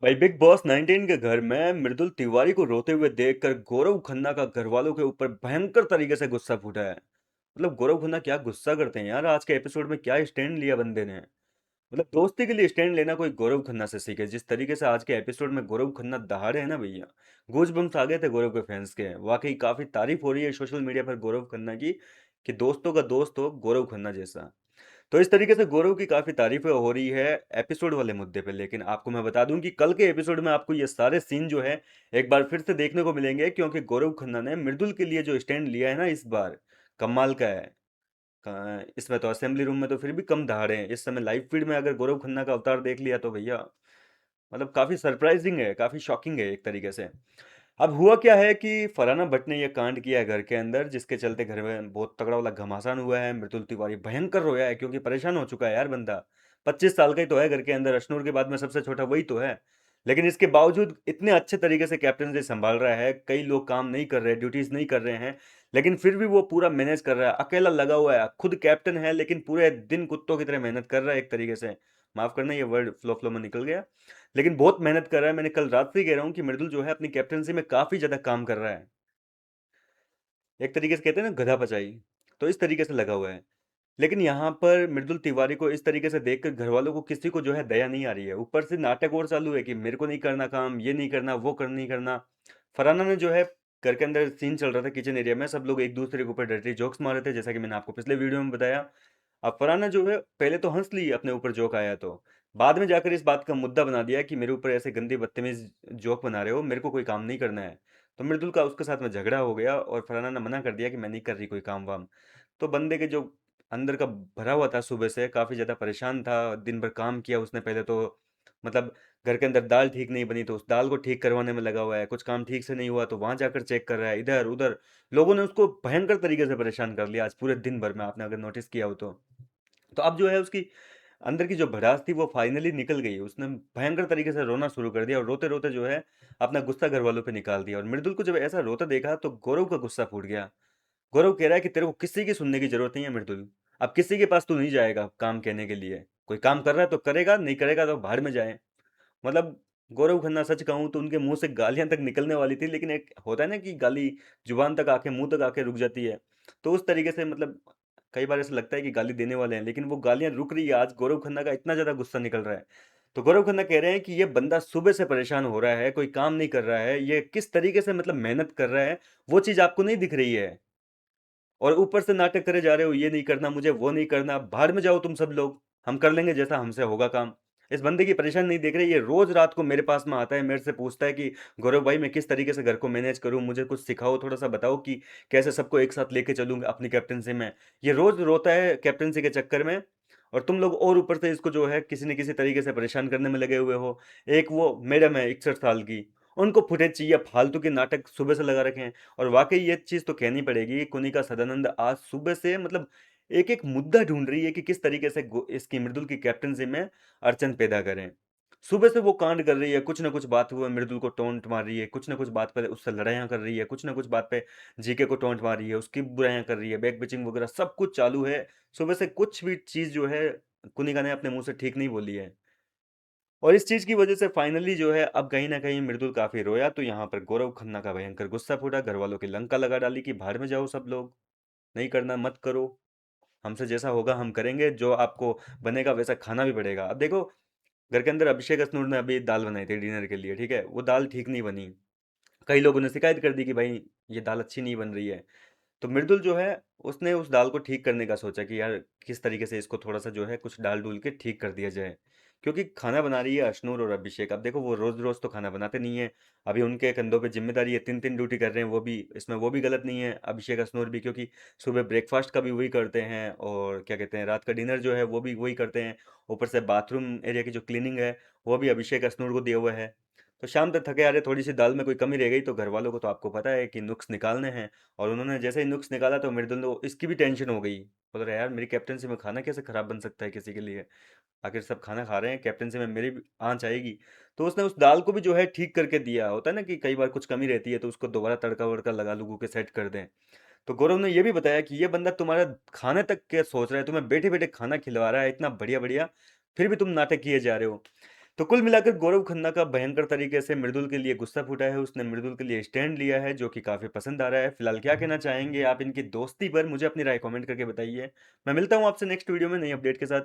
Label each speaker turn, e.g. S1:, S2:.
S1: भाई big boss 19 के घर में मृदुल तिवारी को रोते हुए देखकर गौरव खन्ना का घर वालों के ऊपर भयंकर तरीके से गुस्सा फूटा है। मतलब गौरव खन्ना क्या गुस्सा करते हैं यार, आज के एपिसोड में क्या स्टैंड लिया बंदे ने। मतलब दोस्ती के लिए स्टैंड लेना कोई गौरव खन्ना से सीखे। जिस तरीके से आज के एपिसोड में गौरव खन्ना दहाड़े हैं ना भैया, गूज बम्स आ गए थे गौरव के फैंस के। वाकई काफी तारीफ हो रही है सोशल मीडिया पर गौरव खन्ना की, कि दोस्तों का दोस्त हो गौरव खन्ना जैसा। तो इस तरीके से गौरव की काफी तारीफें हो रही है एपिसोड वाले मुद्दे पे। लेकिन आपको मैं बता दूं कि कल के एपिसोड में आपको ये सारे सीन जो है एक बार फिर से देखने को मिलेंगे, क्योंकि गौरव खन्ना ने मृदुल के लिए जो स्टैंड लिया है ना इस बार, कमाल का है। इसमें तो असेंबली रूम में तो फिर भी कम दहाड़े हैं, इस समय लाइव फीड में अगर गौरव खन्ना का अवतार देख लिया तो भैया मतलब काफी सरप्राइजिंग है, काफी शॉकिंग है एक तरीके से। अब हुआ क्या है कि फरहाना भट्ट ने यह कांड किया है घर के अंदर, जिसके चलते घर में बहुत तगड़ा वाला घमासान हुआ है। मृदुल तिवारी भयंकर रोया है, क्योंकि परेशान हो चुका है यार बंदा। 25 साल का ही तो है घर के अंदर, अशनूर के बाद में सबसे छोटा वही तो है। लेकिन इसके बावजूद इतने अच्छे तरीके से कैप्टनसी संभाल रहा है, कई लोग काम नहीं कर रहे, ड्यूटीज नहीं कर रहे हैं, लेकिन फिर भी वो पूरा मैनेज कर रहा है, अकेला लगा हुआ है, खुद कैप्टन है लेकिन पूरे दिन कुत्तों की तरह मेहनत कर रहा है एक तरीके से। माफ करना ये वर्ड फ्लो फ्लो में निकल गया, लेकिन बहुत मेहनत कर रहा है। मैंने कल रात से ही कह रहा हूँ कि मृदुल जो है अपनी कैप्टनसी में काफी ज्यादा काम कर रहा है। एक तरीके से कहते हैं ना गधा पचाई, तो इस तरीके से लगा हुआ है। लेकिन यहाँ पर मृदुल तिवारी को इस तरीके से देखकर घर वालों को किसी को जो है दया नहीं आ रही है। ऊपर से नाटक और चालू है कि मेरे को नहीं करना काम, ये नहीं करना, वो कर नहीं करना। फरहाना ने जो है, घर के अंदर सीन चल रहा था किचन एरिया में, सब लोग एक दूसरे के ऊपर डर्टी जोक्स मार रहे थे, जैसा कि मैंने आपको पिछले वीडियो में बताया। अब फरहाना जो है पहले तो हंस ली अपने ऊपर जोक आया तो, बाद में जाकर इस बात का मुद्दा बना दिया कि मेरे ऊपर ऐसे गंदी बदतमीज जोक बना रहे हो, मेरे को कोई काम नहीं करना है। तो मृदुल का उसके साथ में झगड़ा हो गया और फरहाना ने मना कर दिया कि मैं नहीं कर रही कोई काम वाम। तो बंदे के जो अंदर का भरा हुआ था, सुबह से काफ़ी ज़्यादा परेशान था, दिन भर काम किया उसने पहले तो। मतलब घर के अंदर दाल ठीक नहीं बनी तो उस दाल को ठीक करवाने में लगा हुआ है, कुछ काम ठीक से नहीं हुआ तो वहां जाकर चेक कर रहा है, इधर उधर। लोगों ने उसको भयंकर तरीके से परेशान कर लिया आज पूरे दिन भर में, आपने अगर नोटिस किया हो तो अब जो है उसकी अंदर की जो भड़ास थी वो फाइनली निकल गई। उसने भयंकर तरीके से रोना शुरू कर दिया और रोते रोते जो है अपना गुस्सा घर वालों पे निकाल दिया। और मृदुल को जब ऐसा रोता देखा तो गौरव का गुस्सा फूट गया। गौरव कह रहा है कि तेरे को किसी की सुनने की जरूरत नहीं है मृदुल, अब किसी के पास तू नहीं जाएगा काम कहने के लिए। कोई काम कर रहा है तो करेगा, नहीं करेगा तो बाहर में जाए। मतलब गौरव खन्ना, सच कहूं तो उनके मुंह से गालियां तक निकलने वाली थी, लेकिन एक होता है ना कि गाली जुबान तक आके, मुंह तक आके रुक जाती है। तो उस तरीके से मतलब कई बार ऐसा लगता है कि गाली देने वाले हैं, लेकिन वो गालियां रुक रही है। आज गौरव खन्ना का इतना ज्यादा गुस्सा निकल रहा है। तो गौरव खन्ना कह रहे हैं कि ये बंदा सुबह से परेशान हो रहा है, कोई काम नहीं कर रहा है, ये किस तरीके से मतलब मेहनत कर रहा है, वो चीज आपको नहीं दिख रही है। और ऊपर से नाटक करे जा रहे हो, ये नहीं करना मुझे, वो नहीं करना, बाहर में जाओ तुम सब लोग, हम कर लेंगे जैसा हमसे होगा काम। इस बंदे की परेशानी नहीं देख रहे। ये रोज रात को मेरे पास में आता है, मेरे से पूछता है कि गौरव भाई मैं किस तरीके से घर को मैनेज करूं, मुझे कुछ सिखाओ, थोड़ा सा बताओ कि कैसे सबको एक साथ लेके चलूंगा अपनी कैप्टनसी में। ये रोज रोता है कैप्टनसी के चक्कर में, और तुम लोग और ऊपर से इसको जो है किसी न किसी तरीके से परेशान करने में लगे हुए हो। एक वो मैडम है 61 साल की, उनको फुटेज चाहिए, फालतू के नाटक सुबह से लगा रखे हैं। और वाकई ये चीज तो कहनी पड़ेगी, कुनिका सदानंद आज सुबह से मतलब एक एक मुद्दा ढूंढ रही है कि किस तरीके से इसकी मृदुल की कैप्टनसी में अड़चन पैदा करें। सुबह से वो कांड कर रही है, कुछ ना कुछ बात हुआ मृदुल को टोंट मार रही है, कुछ ना कुछ बात पे उससे लड़ाइयाँ कर रही है, कुछ ना कुछ बात पे जीके को टोंट मार रही है, उसकी बुराइयां कर रही है, बैक बिचिंग वगैरह सब कुछ चालू है। सुबह से कुछ भी चीज जो है कुनिका ने अपने मुंह से ठीक नहीं बोली है। और इस चीज की वजह से फाइनली जो है अब कहीं ना कहीं मृदुल काफी रोया, तो यहाँ पर गौरव खन्ना का भयंकर गुस्सा फूटा, घर वालों की लंका लगा डाली कि बाहर में जाओ सब लोग, नहीं करना मत करो, हमसे जैसा होगा हम करेंगे, जो आपको बनेगा वैसा खाना भी पड़ेगा। अब देखो, घर के अंदर अभिषेक अsnur ने अभी दाल बनाई थी डिनर के लिए, ठीक है, वो दाल ठीक नहीं बनी। कई लोगों ने शिकायत कर दी कि भाई ये दाल अच्छी नहीं बन रही है। तो मृदुल जो है उसने उस दाल को ठीक करने का सोचा कि यार किस तरीके से इसको थोड़ा सा जो है कुछ डाल डूल के ठीक कर दिया जाए। क्योंकि खाना बना रही है अशनूर और अभिषेक, अब देखो वो रोज रोज तो खाना बनाते नहीं है। अभी उनके कंधों पे जिम्मेदारी है, 3 3 ड्यूटी कर रहे हैं वो भी, इसमें वो भी गलत नहीं है अभिषेक अशनूर भी, क्योंकि सुबह ब्रेकफास्ट का भी वही करते हैं और क्या कहते हैं रात का डिनर जो है वो भी वही करते हैं। ऊपर से बाथरूम एरिया की जो क्लीनिंग है वो भी अभिषेक अशनूर को दिया हुआ है। तो शाम तक थके आ रहे, थोड़ी सी दाल में कोई कमी रह गई तो घर वालों को तो आपको पता है कि नुक्स निकालने हैं। और उन्होंने जैसे ही नुक्स निकाला तो मृदुल को इसकी भी टेंशन हो गई। बोल रहा यार मेरी कैप्टनसी में खाना कैसे खराब बन सकता है किसी के लिए, आखिर सब खाना खा रहे हैं, कैप्टनसी में मेरी भी आंच आएगी। तो उसने उस दाल को भी जो है ठीक करके दिया। होता है ना कि कई बार कुछ कमी रहती है तो उसको दोबारा तड़का वड़का लगा लुगू के सेट कर दें। तो गौरव ने ये भी बताया कि ये बंदा तुम्हारा खाने तक क्या सोच रहा है, तुम्हें बैठे बैठे खाना खिलवा रहा है इतना बढ़िया बढ़िया, फिर भी तुम नाटक किए जा रहे हो। तो कुल मिलाकर गौरव खन्ना का भयंकर तरीके से मृदुल के लिए गुस्सा फूटा है, उसने मृदुल के लिए स्टैंड लिया है, जो कि काफी पसंद आ रहा है। फिलहाल क्या कहना चाहेंगे आप इनकी दोस्ती पर? मुझे अपनी राय कमेंट करके बताइए। मैं मिलता हूँ आपसे नेक्स्ट वीडियो में नई अपडेट के साथ।